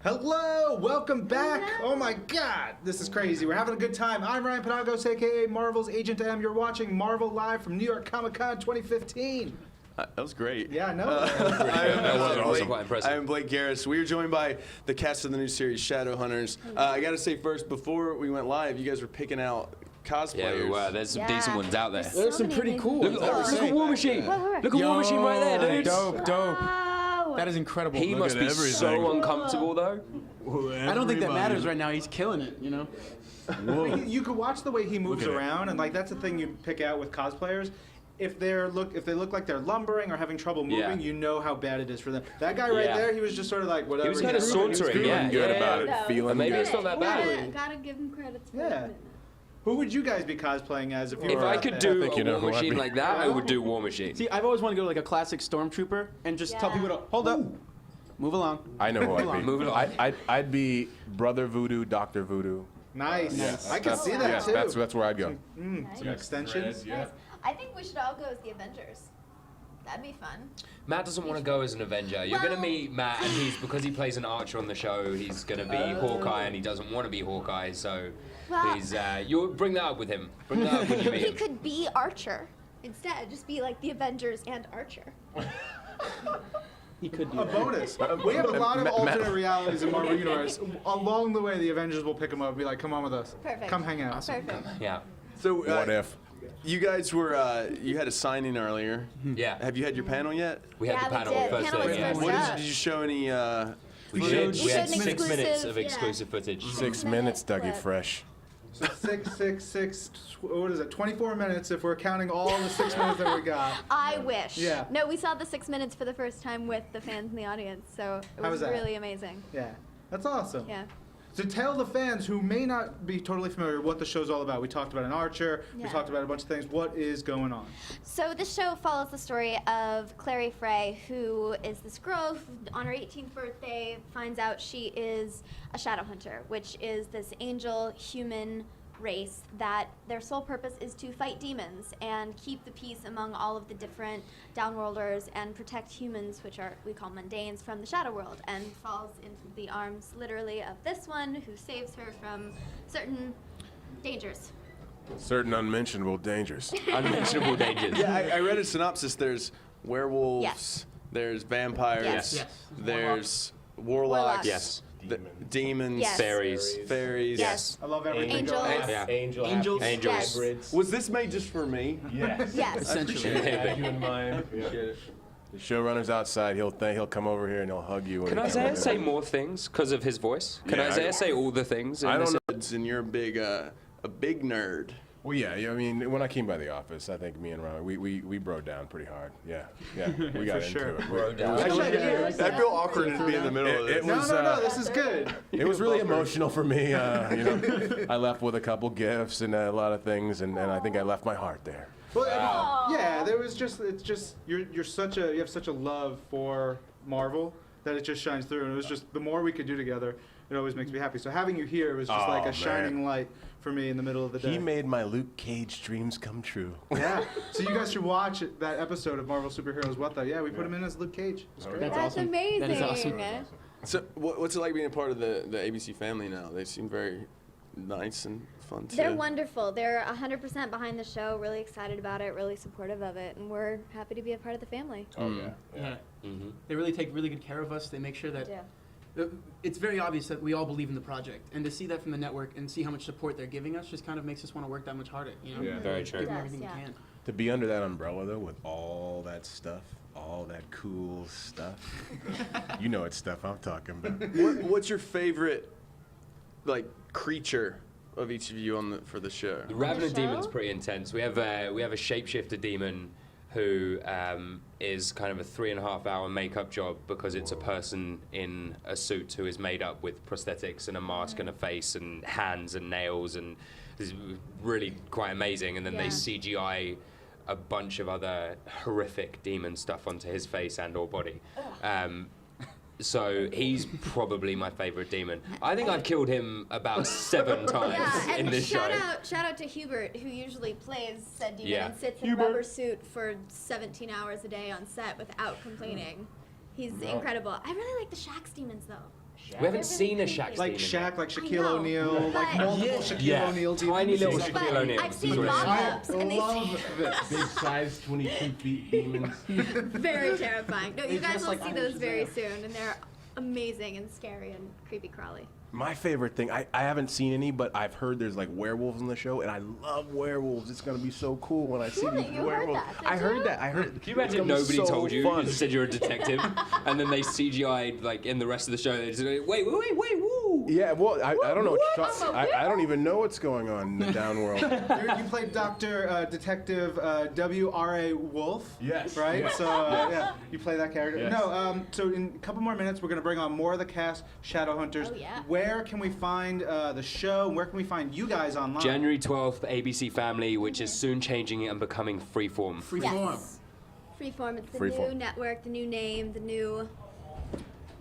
Hello, welcome back. Hello. Oh my God, this is crazy. We're having a good time. I'm Ryan Penagos, aka Marvel's Agent M. You're watching Marvel live from New York Comic Con 2015. That was great. Yeah, I know. That was awesome. Quite impressive. I'm Blake Garris. We are joined by the cast of the new series Shadowhunters. I got to say first, before we went live, you guys were picking out cosplayers. Yeah, we were. There's some decent ones out there. There's some pretty cool Look at War Machine. Look at War Machine right there, dude. Dope. That is incredible. He must be so uncomfortable, though. I don't think that matters right now. He's killing it, you know? You could watch the way he moves around, and like that's the thing you pick out with cosplayers. If they look like they're lumbering or having trouble moving, you know how bad it is for them. That guy right there, he was just sort of like whatever. He was kind of sauntering. Feeling good about it. Feeling maybe good. it's not that bad. Gotta give him credit for Yeah. Who would you guys be cosplaying as if you If were I could do you know a who War I'd Machine be. like that, I would do War Machine. See, I've always wanted to go to like a classic stormtrooper and just tell people to hold up, move along. I know who I'd be. Move it along. I'd be Brother Voodoo, Dr. Voodoo. Nice. Yes. I can see that Yes, too. that's where I'd go. Some extensions. Nice. I think we should all go as the Avengers. That'd be fun. Matt doesn't want to go as an Avenger. You're going to meet Matt, and because he plays an archer on the show, he's going to be Hawkeye, and he doesn't want to be Hawkeye, so he's, you'll bring that up with him. Bring that up when you meet He him. could be Archer instead. Just be like the Avengers and Archer. He could be A bonus. We have a lot of alternate realities in Marvel Universe. Along the way, the Avengers will pick him up and be like, come on with us. Perfect. Come hang out. Perfect. Yeah. So What if? you guys were you had a signing earlier. Yeah. Have you had your panel yet? We had Yeah, the we panel did. first Panel was thing. Yeah. first What up. did you show any? We We did. We had showed an 6 minutes exclusive, of yeah. exclusive footage. 6 minutes, Dougie Clip. Fresh. So what is it, 24 minutes if we're counting all the 6 minutes that we got. I wish. Yeah. No, we saw the 6 minutes for the first time with the fans in the audience, so it How was was that? really amazing. Yeah, that's awesome. Yeah. So tell the fans who may not be totally familiar what the show's all about. We talked about an archer. We Yeah. talked about a bunch of things. What is going on? So this show follows the story of Clary Frey, who is this girl who, on her 18th birthday, finds out she is a shadow hunter, which is this angel human race that their sole purpose is to fight demons and keep the peace among all of the different downworlders and protect humans, which we call mundanes, from the shadow world, and falls into the arms literally of this one who saves her from certain dangers. Certain unmentionable dangers. Unmentionable dangers. Yeah, I read a synopsis. There's werewolves. Yes. There's vampires. Yes. There's warlocks. Yes. Demons. Yes. Fairies. Yes. I love everything. Angels. going on. Yeah. Angels. Angels. Yes. Was this made just for me? Yes. Yes. Essentially. Had you in mind. The showrunner's outside. He'll come over here and he'll hug you. when Can he comes Isaiah in. say more things because of his voice? Can Yeah, Isaiah say all the things? I don't know. And you're a big nerd. Well, yeah. I mean, when I came by the office, I think me and Ron, we broke down pretty hard. Yeah. We got into sure. it. Bro down. I feel awkward to be in the middle of It this. was, No, this is good. It was really emotional for me. I left with a couple gifts and a lot of things, and I think I left my heart there. Well, yeah, there was it's just you have such a love for Marvel that it just shines through, and it was just the more we could do together, it always makes me happy. So having you here was just like a man. shining light for me in the middle of the day. He made my Luke Cage dreams come true. Yeah. So you guys should watch that episode of Marvel Superheroes What Though. Yeah, we put him in as Luke Cage. It's great. That's That's awesome. amazing. That is awesome. So, what's it like being a part of the ABC family now? They seem very nice and fun too. They're wonderful. They're 100% behind the show, really excited about it, really supportive of it, and we're happy to be a part of the family. Oh yeah. Yeah. Mm-hmm. They really take really good care of us. They make sure that it's very obvious that we all believe in the project, and to see that from the network and see how much support they're giving us just kind of makes us want to work that much harder. You know, Yeah. Very true. give them Yes, everything yeah. we can. To be under that umbrella though, with all that stuff, all that cool stuff, you know what stuff I'm talking about. What's your favorite, creature of each of you for the show? The Revenant show? Demon's pretty intense. We have a shapeshifter demon who is kind of a 3.5 hour makeup job because it's a person in a suit who is made up with prosthetics and a mask and a face and hands and nails, and is really quite amazing. And then they Yeah. CGI a bunch of other horrific demon stuff onto his face and or body. So he's probably my favorite demon. I think I've killed him about 7 times Yeah, in and this show. shout out to Hubert, who usually plays said demon Yeah. and sits in a rubber suit for 17 hours a day on set without complaining. He's incredible. I really like the Shax demons though. We haven't seen a Shaq Like demon yet. Shaq, like I Shaquille know, O'Neal, like but- multiple Shaquille Yeah. O'Neal Tiny demons. little But Shaquille O'Neal. I've seen That's what it is. mock-ups, and they Love seem this big size 22 feet demons. very terrifying. No, you guys dress will like see Iron those very Shazam. soon, and they're amazing and scary and creepy crawly. My favorite thing, I haven't seen any, but I've heard there's like werewolves in the show, and I love werewolves. It's gonna be so cool when I see Really? these You heard werewolves. that, did I heard you? that. I heard. Can you imagine nobody told you? You just said you're a detective, and then they CGI'd like in the rest of the show. They just like, wait, woo! Yeah, well, I don't know. What? I don't even know what's going on in the down world. You played Detective W.R.A. Wolf. Yes, Right? yes. So, yeah, you play that character. Yes. No, so in a couple more minutes, we're going to bring on more of the cast, Shadowhunters. Oh, yeah. Where can we find the show? Where can we find you guys online? January 12th, ABC Family, which is soon changing and becoming freeform. Yes. Freeform. It's the Freeform. new network, the new name, the new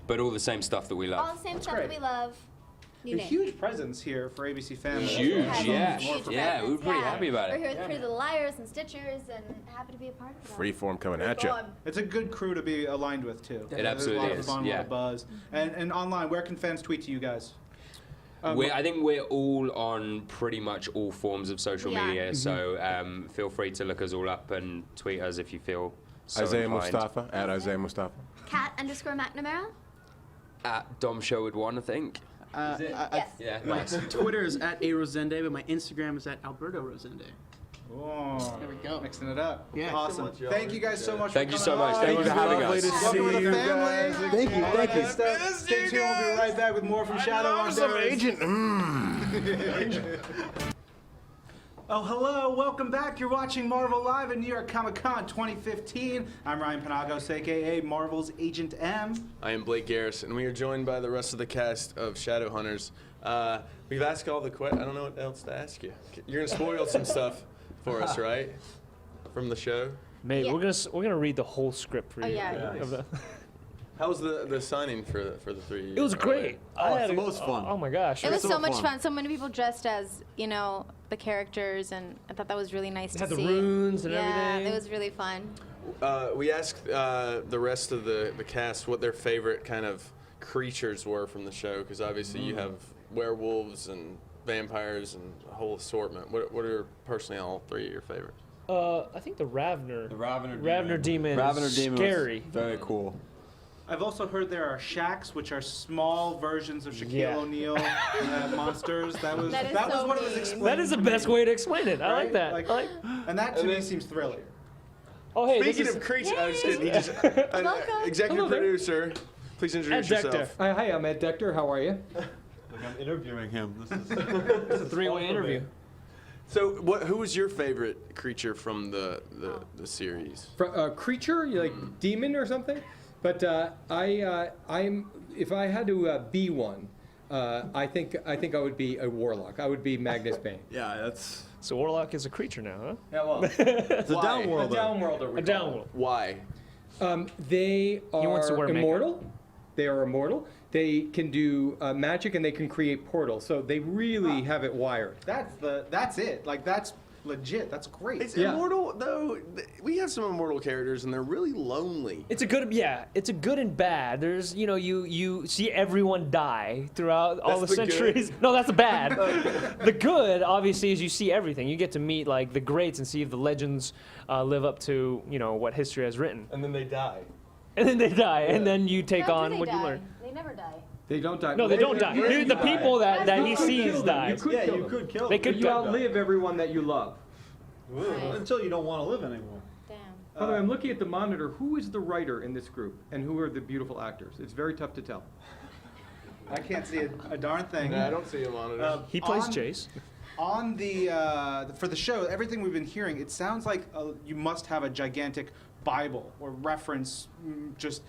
But all the same stuff that we all love. the same stuff great. that we love. New A name. huge presence here for ABC Family. Huge, Has yeah. huge Yeah, we were presence, pretty yeah. happy about We're it. here with Pretty Little Liars and Stitchers, and happy to be a part of it. all. Freeform coming at you. Freeform. It's a good crew to be aligned with, too. It absolutely There's a lot of fun, is, a lot yeah. of buzz. And online, where can fans tweet to you guys? I think we're all on pretty much all forms of social We are. media, so feel free to look us all up and tweet us if you feel so Isaiah inclined. Mustafa at Isaiah Mustafa. @_McNamara. At Dom Sherwood 1, I think. Yes. Yeah, My nice. Twitter is @arosende, but my Instagram is @Alberto Rosende. Oh, There we go. Mixing it up. Yeah. Awesome. Thank you guys so much Thank for you coming so much. on. Thank you for having Lovely us. to see Welcome to the you family. guys. Thank you. All that Stay tuned. We'll be right back with more from Shadowhunters. Agent. Oh, hello. Welcome back. You're watching Marvel Live at New York Comic Con 2015. I'm Ryan Penagos, a.k.a. Marvel's Agent M. I am Blake Garrison, and we are joined by the rest of the cast of Shadowhunters. We've asked all the questions. I don't know what else to ask you. You're gonna spoil some stuff for us, right? From the show. Maybe Yeah. we're gonna read the whole script for Oh, you. yeah. Of the- How was the signing for the three? It was great. I had the most fun. Oh my gosh. It was so so much fun. fun. So many people dressed as, the characters, and I thought that was really nice It to had the see. runes and yeah, everything. it was really fun. We asked the rest of the cast what their favorite kind of creatures were from the show, because obviously you have werewolves and vampires and a whole assortment. What are personally all three of your favorites? I think the Ravner. The Ravener Demon. Ravener is Demon was scary. very cool. I've also heard there are Shacks, which are small versions of Shaquille Yeah. O'Neal monsters. That was That is was so what it was mean. explained. That is the to best me, way to explain it. I like right? that. Like- I like. And that to me seems thrilling. Oh hey, Speaking this is of creatures, I was kidding. He just, Welcome. executive Hello there. producer, please introduce Ed Dector. yourself. Hi, I'm Ed Dector. How are you? Like I'm interviewing him. This is it's a three-way interview. So, who was your favorite creature from the series? Creature, you like demon or something? But I'm if I had to be one, I think I would be a warlock. I would be Magnus Bane. yeah, that's So Warlock is a creature now, huh? Yeah, well, it's a Why? downworlder. downworlder. A downworld. Why? They wants to are wear makeup. immortal. They are immortal. They can do magic and they can create portals. So they really have it wired. That's it. Like that's legit. That's great. It's Yeah. immortal though. We have some immortal characters, and they're really lonely. It's a good, it's a good and bad. There's, you see everyone die throughout all the That's the good? centuries. No, that's the bad. The good, obviously, is you see everything. You get to meet like the greats and see if the legends live up to, what history has written. And then they die. And then they die, and then you take No, on do they what you die? learn. They never die. They don't die. No, they don't die. The people that he You could sees kill them. die. You could Yeah, kill you them. could kill They them. could You kill them. outlive everyone that you love. Until you don't want to live anymore. Damn. By the way, I'm looking at the monitor. Who is the writer in this group, and who are the beautiful actors? It's very tough to tell. I can't see a darn thing. I don't see him on it. He plays on- Jace. On the for the show, everything we've been hearing, it sounds like you must have a gigantic Bible or reference, just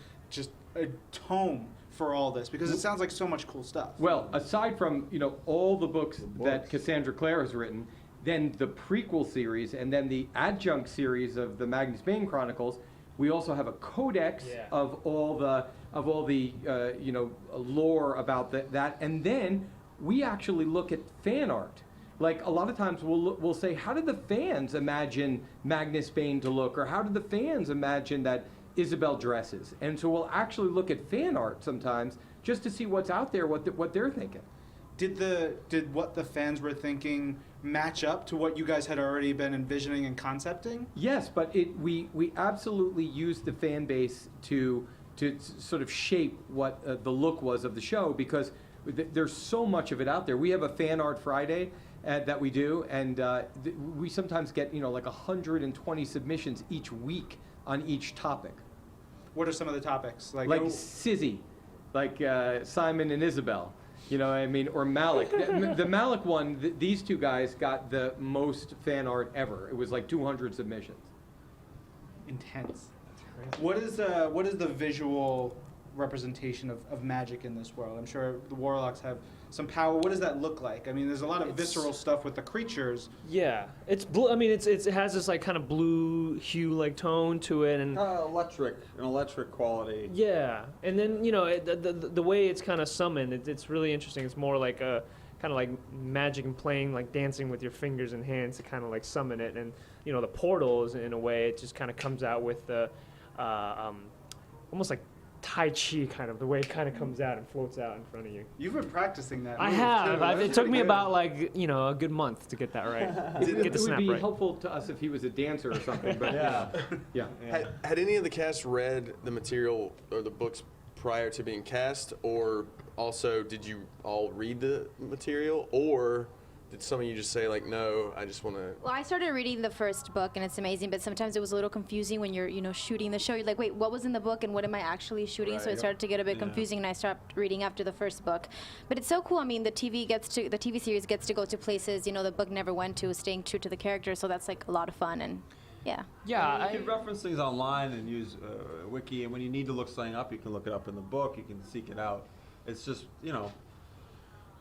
a tome for all this, because it sounds like so much cool stuff. Well, aside from all the books that Cassandra Clare has written, then the prequel series, and then the adjunct series of the Magnus Bane Chronicles, we also have a codex of all the lore about that, and then we actually look at fan art. Like a lot of times we'll say, how did the fans imagine Magnus Bane to look, or how did the fans imagine that Isabel dresses. And so we'll actually look at fan art sometimes just to see what's out there, what they're thinking. Did what the fans were thinking match up to what you guys had already been envisioning and concepting? Yes, but we absolutely used the fan base to sort of shape what the look was of the show, because there's so much of it out there. We have a Fan Art Friday that we do, and we sometimes get like 120 submissions each week on each topic. What are some of the topics? Like Sizzy, like Simon and Isabel. Or Malik. The Malik one, these two guys got the most fan art ever. It was like 200 submissions. Intense. What is the visual representation of magic in this world? I'm sure the warlocks have some power. What does that look like? I mean, there's a lot of visceral stuff with the creatures. Yeah, it's blue. I mean, it has this like kind of blue hue like tone to it, and electric quality. Yeah, and then the way it's kind of summoned, it's really interesting. It's more like a kind of like magic and playing, like dancing with your fingers and hands to kind of like summon it, and the portals in a way, it just kind of comes out with the almost like Tai Chi, kind of the way it kind of comes out and floats out in front of you. You've been practicing that. I have. It took me about like a good month to get that right. It would be helpful to us if he was a dancer or something. But yeah. Had any of the cast read the material or the books prior to being cast, or also did you all read the material, or did some of you just say like, no, I just want to? Well, I started reading the first book, and it's amazing, but sometimes it was a little confusing when you're, shooting the show. You're like, wait, what was in the book, and what am I actually shooting? Right. So it started to get a bit confusing, and I stopped reading after the first book. But it's so cool. I mean, the TV series gets to go to places the book never went to, staying true to the character. So that's like a lot of fun, and yeah. Yeah, you can reference things online and use wiki, and when you need to look something up, you can look it up in the book. You can seek it out. It's just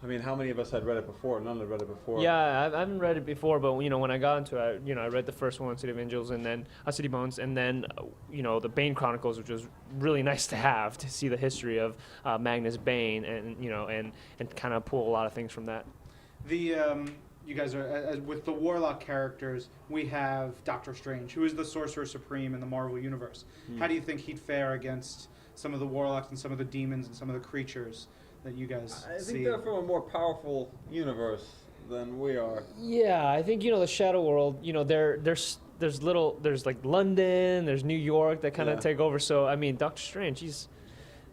I mean, how many of us had read it before? None had read it before. Yeah, I haven't read it before, but when I got into it, I read the first one, City of Angels, and then City Bones, and then the Bane Chronicles, which was really nice to have to see the history of Magnus Bane, and and kind of pull a lot of things from that. You guys are with the Warlock characters. We have Doctor Strange, who is the Sorcerer Supreme in the Marvel Universe. How do you think he'd fare against some of the warlocks and some of the demons and some of the creatures that you guys see? I think they're from a more powerful universe than we are. Yeah, I think the Shadow World. There's like London, there's New York that kind of take over. So I mean, Doctor Strange,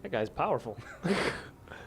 that guy's powerful.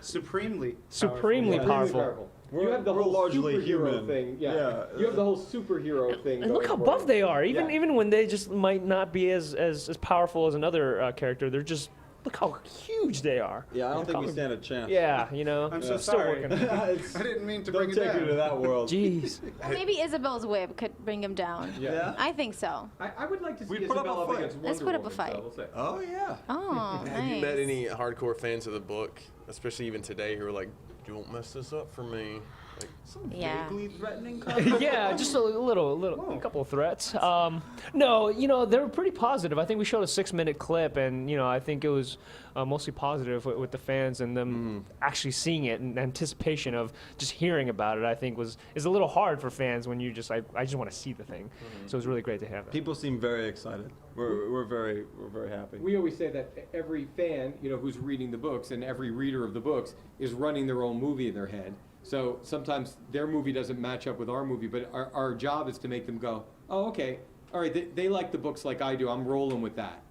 Supremely powerful. You have the whole largely superhero human thing. Yeah. You have the whole superhero thing. And look how buff they are. Even when they just might not be as powerful as another character, they're just. Look how huge they are. Yeah, I don't think we stand a chance. Yeah, I'm so sorry. I didn't mean to bring it down. Don't take you to that world. Jeez. Well, maybe Isabel's whip could bring him down. Yeah. I think so. I would like to see We'd put up a Isabel up fight. against Wonder Let's put up a Woman, fight. so we'll say. Oh, yeah. Oh, nice. Have you met any hardcore fans of the book, especially even today, who are like, you won't mess this up for me? Like, some Yeah. vaguely threatening Yeah, just a little couple of threats. No, they were pretty positive. I think we showed a 6-minute clip, and I think it was mostly positive with the fans, and them actually seeing it, and anticipation of just hearing about it. I think is a little hard for fans when you just I just want to see the thing. So it was really great to have it. People seem very excited. We're very happy. We always say that every fan, who's reading the books, and every reader of the books is running their own movie in their head. So sometimes their movie doesn't match up with our movie, but our job is to make them go, oh, okay, all right, they like the books like I do. I'm rolling with that.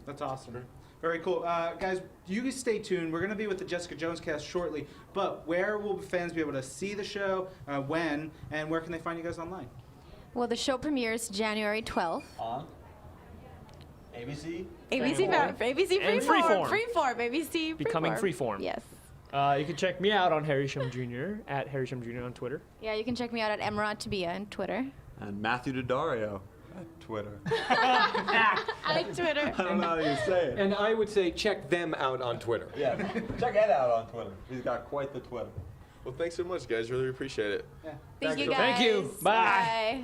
That's awesome. Very cool. Guys, you stay tuned. We're going to be with the Jessica Jones cast shortly, but where will fans be able to see the show, when, and where can they find you guys online? Well, the show premieres January 12th. On ABC? ABC Freeform. Freeform, ABC Becoming Freeform. Yes. You can check me out on Harry Shum Jr. at Harry Shum Jr. on Twitter. Yeah, you can check me out at Emeraude on Twitter. And Matthew Daddario at Twitter. At Twitter. I don't know how you say it. And I would say check them out on Twitter. Yeah, check Ed out on Twitter. He's got quite the Twitter. Well, thanks so much, guys. Really appreciate it. Yeah. Thank you, guys. Thank you. Bye. Bye.